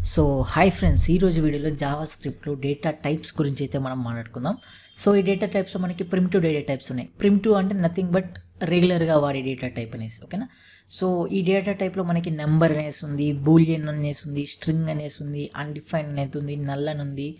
So hi friends, ఈరోజు వీడియోలో Java స్క్రిప్ట్లో డేటా టైప్స్ గురించి అయితే మనం మాట్లాడుకుందాం. సో ఈ డేటా టైప్స్లో మనకి ప్రిమిటివ్ డేటా టైప్స్ ఉన్నాయి. ప్రిమిటివ్ అంటే నథింగ్ బట్ రెగ్యులర్గా వాడే డేటా టైప్ అనేసి, ఓకేనా. సో ఈ డేటా టైప్లో మనకి నెంబర్ అనేసి ఉంది, బూలియన్ అనేసి ఉంది, స్ట్రింగ్ అనేసి ఉంది, అన్డిఫైన్ అనేది ఉంది, నల్ అని ఉంది,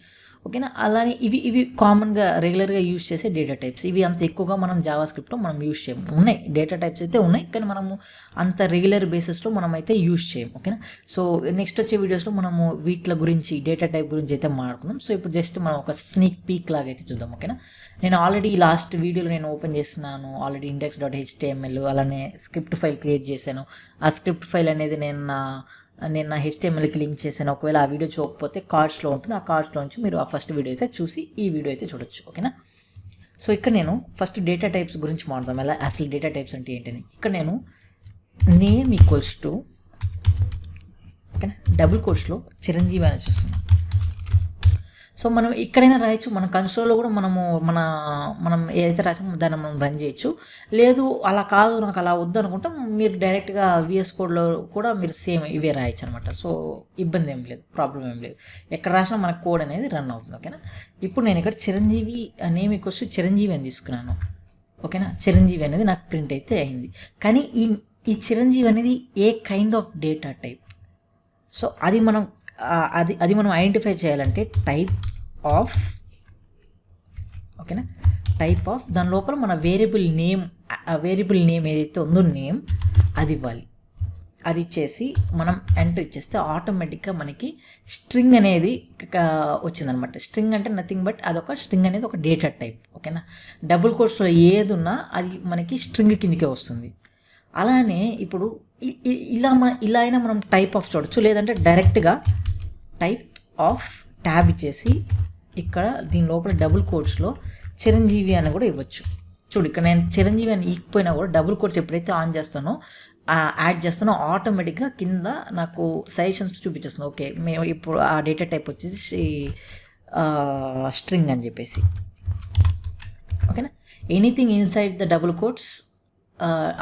ఓకేనా. అలానే ఇవి కామన్గా రెగ్యులర్గా యూజ్ చేసే డేటా టైప్స్. ఇవి అంత ఎక్కువగా మనం జావా స్క్రిప్ట్లో మనం యూజ్ చేయము. ఉన్నాయి డేటా టైప్స్ అయితే ఉన్నాయి, కానీ మనము అంత రెగ్యులర్ బేసిస్లో మనం అయితే యూజ్ చేయము, ఓకేనా. సో నెక్స్ట్ వచ్చే వీడియోస్లో మనము వీటి గురించి డేటా టైప్ గురించి అయితే మాట్లాడుకుందాం. సో ఇప్పుడు జస్ట్ మనం ఒక స్నీక్ పీక్ లాగా అయితే చూద్దాం, ఓకేనా. నేను ఆల్రెడీ లాస్ట్ వీడియోలో నేను ఓపెన్ చేస్తున్నాను ఆల్రెడీ index.html, అలానే స్క్రిప్ట్ ఫైల్ క్రియేట్ చేశాను. ఆ స్క్రిప్ట్ ఫైల్ అనేది నేను నా HTMLకి లింక్ చేశాను. ఒకవేళ ఆ వీడియో చూడకపోతే కార్డ్స్లో ఉంటుంది, ఆ కార్డ్స్లో నుంచి మీరు ఆ ఫస్ట్ వీడియో అయితే చూసి ఈ వీడియో అయితే చూడొచ్చు, ఓకేనా. సో ఇక్కడ నేను ఫస్ట్ డేటా టైప్స్ గురించి మాట్లాడదాం, ఎలా అసలు డేటా టైప్స్ అంటే ఏంటని. ఇక్కడ నేను నేమ్ ఈక్వల్స్ టు, ఓకేనా, డబుల్ కోట్స్లో చిరంజీవి అని చూస్తున్నాను. సో మనం ఎక్కడైనా రాయొచ్చు, మన కన్సోల్లో కూడా మనం ఏదైతే రాసామో దాన్ని మనం రన్ చేయొచ్చు. లేదు అలా కాదు, నాకు అలా వద్దు అనుకుంటే మీరు డైరెక్ట్గా VS కోడ్లో కూడా మీరు సేమ్ ఇవే రాయొచ్చు అనమాట. సో ఇబ్బంది ఏం లేదు, ప్రాబ్లం ఏం లేదు. ఎక్కడ రాసినా మన కోడ్ అనేది రన్ అవుతుంది, ఓకేనా. ఇప్పుడు నేను ఇక్కడ చిరంజీవి నేమ్ ఈక్వల్స్ చిరంజీవి అని తీసుకున్నాను, ఓకేనా. చిరంజీవి అనేది నాకు ప్రింట్ అయితే అయింది. కానీ ఈ చిరంజీవి అనేది a kind of data type, so అది మనం ఐడెంటిఫై చేయాలంటే టైప్ ఆఫ్, ఓకేనా. టైప్ ఆఫ్ దాని లోపల మన వేరియబుల్ నేమ్ ఏదైతే ఉందో నేమ్ అది ఇవ్వాలి. అది ఇచ్చేసి మనం ఎంటర్ ఇచ్చేస్తే ఆటోమేటిక్గా మనకి స్ట్రింగ్ అనేది వచ్చిందనమాట. స్ట్రింగ్ అంటే నథింగ్ బట్ అదొక స్ట్రింగ్ అనేది ఒక డేటా టైప్, ఓకేనా. డబుల్ కోట్స్లో ఏది ఉన్నా అది మనకి స్ట్రింగ్ కిందకే వస్తుంది. అలానే ఇప్పుడు ఇలా అయినా మనం టైప్ ఆఫ్ చూడొచ్చు, లేదంటే డైరెక్ట్గా టైప్ ఆఫ్ ట్యాబ్ ఇచ్చేసి ఇక్కడ దీని లోపల డబుల్ కోట్స్లో చిరంజీవి అని కూడా ఇవ్వచ్చు. చూడు, ఇక్కడ నేను చిరంజీవి అని ఇకపోయినా కూడా డబుల్ కోట్స్ ఎప్పుడైతే ఆన్ చేస్తానో యాడ్ చేస్తానో ఆటోమేటిక్గా కింద నాకు సజెషన్స్ చూపించేస్తుంది. ఓకే, మేము ఇప్పుడు ఆ డేటా టైప్ వచ్చేసి స్ట్రింగ్ అని చెప్పేసి, ఓకేనా. Anything inside the double quotes,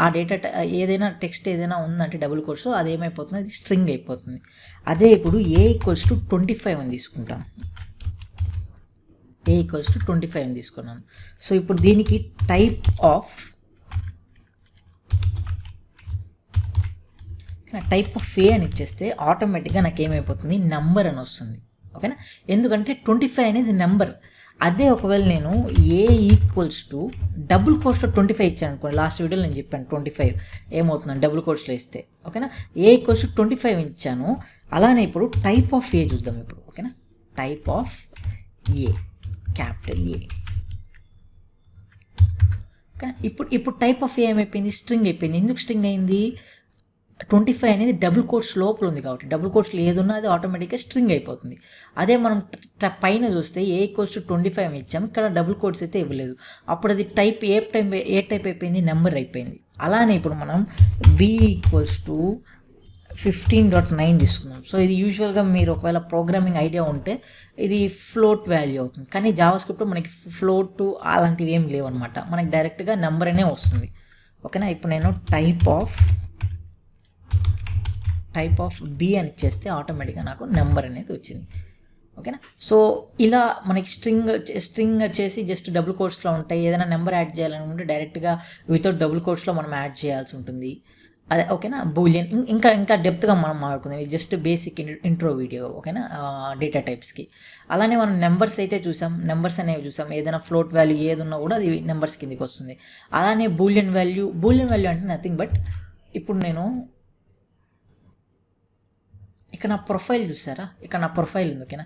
ఆ డేటా ఏదైనా టెక్స్ట్ ఏదైనా ఉందంటే డబుల్ కోట్స్ అది ఏమైపోతుంది, అది స్ట్రింగ్ అయిపోతుంది. అదే ఇప్పుడు A = 25 అని తీసుకుంటాను. A = 25 అని తీసుకున్నాను. సో ఇప్పుడు దీనికి టైప్ ఆఫ్ A అని ఇచ్చేస్తే ఆటోమేటిక్గా నాకు ఏమైపోతుంది, నెంబర్ అని వస్తుంది, ఓకేనా. ఎందుకంటే 25 అనేది నెంబర్. అదే ఒకవేళ నేను A = డబుల్ కోట్స్లో 25 ఇచ్చాను అనుకోండి, లాస్ట్ వీడియోలో నేను చెప్పాను 25 ఏమవుతుందని డబుల్ కోట్స్లో ఇస్తే, ఓకేనా. A = 25 ఇచ్చాను. అలానే ఇప్పుడు టైప్ ఆఫ్ A చూద్దాం ఇప్పుడు, ఓకేనా. Type of A, capital A, okay. ఇప్పుడు టైప్ ఆఫ్ A ఏమైపోయింది, స్ట్రింగ్ అయిపోయింది. ఎందుకు స్ట్రింగ్ అయింది, 25 అనేది డబుల్ కోట్స్ లోపల ఉంది కాబట్టి. డబుల్ కోట్స్లో ఏదున్నా అది ఆటోమేటిక్గా స్ట్రింగ్ అయిపోతుంది. అదే మనం పైన చూస్తే A = 25 ఇచ్చాము, ఇక్కడ డబుల్ కోట్స్ అయితే ఇవ్వలేదు. అప్పుడు అది టైప్ ఏ టైప్ అయిపోయింది, నెంబర్ అయిపోయింది. అలానే ఇప్పుడు మనం B = 15.9 తీసుకున్నాం. సో ఇది యూజువల్గా మీరు ఒకవేళ ప్రోగ్రామింగ్ ఐడియా ఉంటే ఇది ఫ్లోట్ వాల్యూ అవుతుంది. కానీ జావా స్క్రిప్ట్లో మనకి ఫ్లోట్ అలాంటివి ఏం లేవు అనమాట, మనకి డైరెక్ట్గా నెంబర్ అనే వస్తుంది, ఓకేనా. ఇప్పుడు నేను టైప్ ఆఫ్ B అని ఇచ్చేస్తే ఆటోమేటిక్గా నాకు నెంబర్ అనేది వచ్చింది, ఓకేనా. సో ఇలా మనకి స్ట్రింగ్ వచ్చేసి జస్ట్ డబుల్ కోట్స్లో ఉంటాయి. ఏదైనా నెంబర్ యాడ్ చేయాలనుకుంటే డైరెక్ట్గా వితౌట్ డబుల్ కోట్స్లో మనం యాడ్ చేయాల్సి ఉంటుంది, అదే, ఓకేనా. బూలియన్ ఇంకా డెప్త్గా మనం మాట్లాడుకుందాం, ఇది జస్ట్ బేసిక్ ఇంట్రో వీడియో, ఓకేనా, డేటా టైప్స్కి. అలానే మనం నెంబర్స్ అయితే చూసాం, నెంబర్స్ అనేవి చూసాం. ఏదైనా ఫ్లోట్ వాల్యూ ఏది ఉన్నా కూడా అది నెంబర్స్ కిందకి వస్తుంది. అలానే బూలియన్ వాల్యూ అంటే నథింగ్ బట్ ఇప్పుడు నేను ఇక్కడ నా ప్రొఫైల్ చూసారా, ఇక్కడ నా ప్రొఫైల్ ఉంది, ఓకేనా.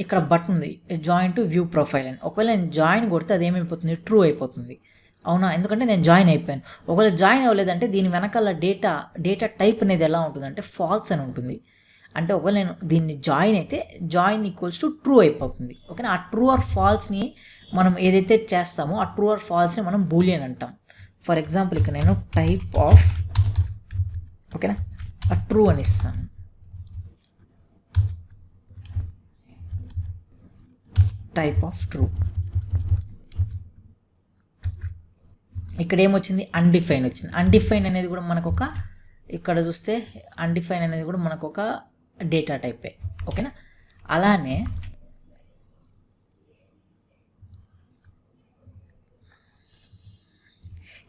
ఇక్కడ బటన్ ఉంది, జాయిన్ టు వ్యూ ప్రొఫైల్ అని. ఒకవేళ నేను జాయిన్ కొడితే అది ఏమైపోతుంది, ట్రూ అయిపోతుంది, అవునా. ఎందుకంటే నేను జాయిన్ అయిపోయాను. ఒకవేళ జాయిన్ అవ్వలేదంటే దీని వెనకాల డేటా టైప్ అనేది ఎలా ఉంటుందంటే ఫాల్స్ అని ఉంటుంది. అంటే ఒకవేళ నేను దీన్ని జాయిన్ అయితే జాయిన్ = ట్రూ అయిపోతుంది, ఓకేనా. ఆ ట్రూ ఆర్ ఫాల్స్ని మనం ఏదైతే చేస్తామో ఆ ట్రూ ఆర్ ఫాల్స్ని మనం బూలియన్ అంటాం. ఫర్ ఎగ్జాంపుల్ ఇక్కడ నేను టైప్ ఆఫ్, ఓకేనా, ట్రూ అని ఇస్తాను. Type of true. ఇక్కడ ఏమొచ్చింది, అన్డిఫైన్ వచ్చింది. అన్డిఫైన్ అనేది కూడా మనకు ఒక, ఇక్కడ చూస్తే అన్డిఫైన్ అనేది కూడా మనకు ఒక డేటా టైపే. ఓకేనా. అలానే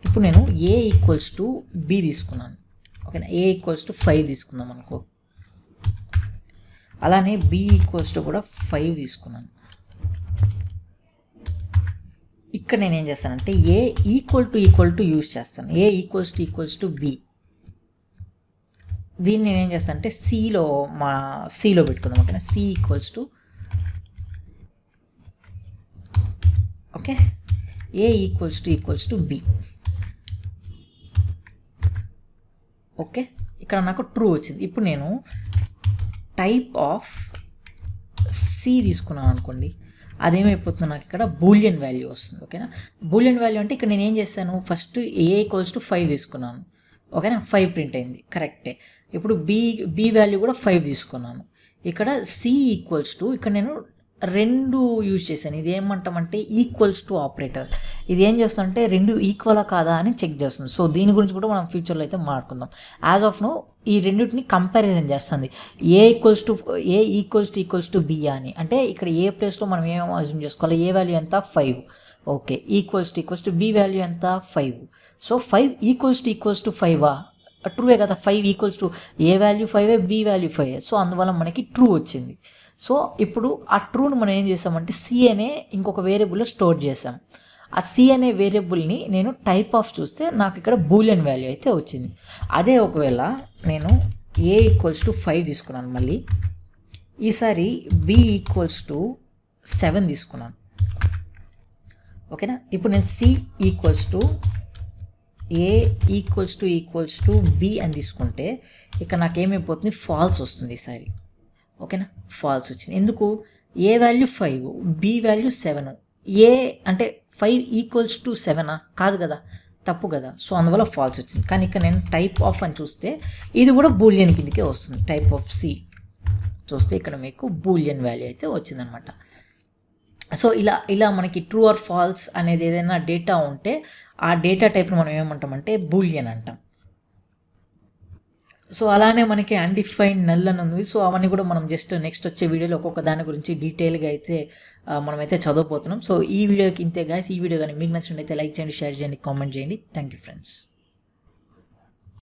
ఇప్పుడు నేను ఏ ఈక్వల్స్ టు బి తీసుకున్నాను. ఓకేనా. ఏ ఈక్వల్స్ టు 5 తీసుకుందాం అనుకో. అలానే బి ఈక్వల్స్ టు కూడా 5 తీసుకున్నాను. ఇక్కడ నేను ఏం చేస్తానంటే ఏ ఈక్వల్ టు యూజ్ చేస్తాను. A equals to B. దీన్ని నేను ఏం చేస్తాను అంటే సిలో పెట్టుకుందాం. ఓకేనా. C equals to okay A equals to B. Okay. ఇక్కడ నాకు ట్రూ వచ్చింది. ఇప్పుడు నేను టైప్ ఆఫ్ సి తీసుకున్నాను అనుకోండి, అదేమైపోతుంది నాకు ఇక్కడ బూలియన్ వాల్యూ వస్తుంది. ఓకేనా. బూలియన్ వాల్యూ అంటే ఇక్కడ నేను ఏం చేశాను, ఫస్ట్ ఏ ఈక్వల్స్ టు 5 తీసుకున్నాను. ఓకేనా. 5 ప్రింట్ అయింది, కరెక్టే. ఇప్పుడు బి వాల్యూ కూడా 5 తీసుకున్నాను. ఇక్కడ సి ఈక్వల్స్ టు ఇక్కడ నేను 2 యూజ్ చేశాను. ఇది ఏమంటామంటే ఈక్వల్స్ టు ఆపరేటర్. ఇది ఏం చేస్తుందంటే 2 ఈక్వలా కాదా అని చెక్ చేస్తుంది. సో దీని గురించి కూడా మనం ఫ్యూచర్లో అయితే మాట్లాడుకుందాం. యాజ్ ఆఫ్ నో ఈ రెండింటిని కంపారిజన్ చేస్తుంది. ఏ ఈక్వల్స్ టు బి అని అంటే ఇక్కడ ఏ ప్లేస్లో మనం ఏమేమో అజ్యూమ్ చేసుకోవాలి. ఏ వాల్యూ ఎంత 5. Okay. Equals to B value ఎంత 5. సో 5 ఈక్వల్స్ టు 5 ట్రూవే కదా. 5 equals to A value 5 B value 5. So అందువల్ల మనకి ట్రూ వచ్చింది. సో ఇప్పుడు ఆ ట్రూను మనం ఏం చేసామంటే సి అనే ఇంకొక వేరియబుల్లో స్టోర్ చేసాం. ఆ సి అనే వేరియబుల్ని నేను టైప్ ఆఫ్ చూస్తే నాకు ఇక్కడ బూలియన్ వాల్యూ అయితే వచ్చింది. అదే ఒకవేళ నేను ఏ ఈక్వల్స్ టు 5 తీసుకున్నాను, మళ్ళీ ఈసారి బి ఈక్వల్స్ టు 7 తీసుకున్నాను. ఓకేనా. ఇప్పుడు నేను C equals to A equals to B అని తీసుకుంటే ఇక్కడ నాకేమైపోతుంది, ఫాల్స్ వస్తుంది ఈసారి. ఓకేనా. ఫాల్స్ వచ్చింది. ఎందుకు, ఏ వాల్యూ 5 బి వాల్యూ 7. ఏ అంటే 5 ఈక్వల్స్ టు 7 కాదు కదా, తప్పు కదా. సో అందువల్ల ఫాల్స్ వచ్చింది. కానీ ఇక్కడ నేను టైప్ ఆఫ్ అని చూస్తే ఇది కూడా బూలియన్ కిందకే వస్తుంది. టైప్ ఆఫ్ సి చూస్తే ఇక్కడ మీకు బూలియన్ వాల్యూ అయితే వచ్చిందనమాట. సో ఇలా మనకి ట్రూ ఆర్ ఫాల్స్ అనేది ఏదైనా డేటా ఉంటే ఆ డేటా టైప్ని మనం ఏమంటామంటే బూలియన్ అంటాం. సో అలానే మనకి అన్డిఫైన్డ్ నల్ అని ఉంది. సో అవన్నీ కూడా మనం జస్ట్ నెక్స్ట్ వచ్చే వీడియోలో ఒక్కొక్క దాని గురించి డీటెయిల్గా అయితే మనమైతే చదవబోతున్నాం. సో ఈ వీడియోకి ఇంతే గాయస్. ఈ వీడియో కానీ మీకు నచ్చినట్లయితే లైక్ చేయండి, షేర్ చేయండి, కామెంట్ చేయండి. Thank you friends.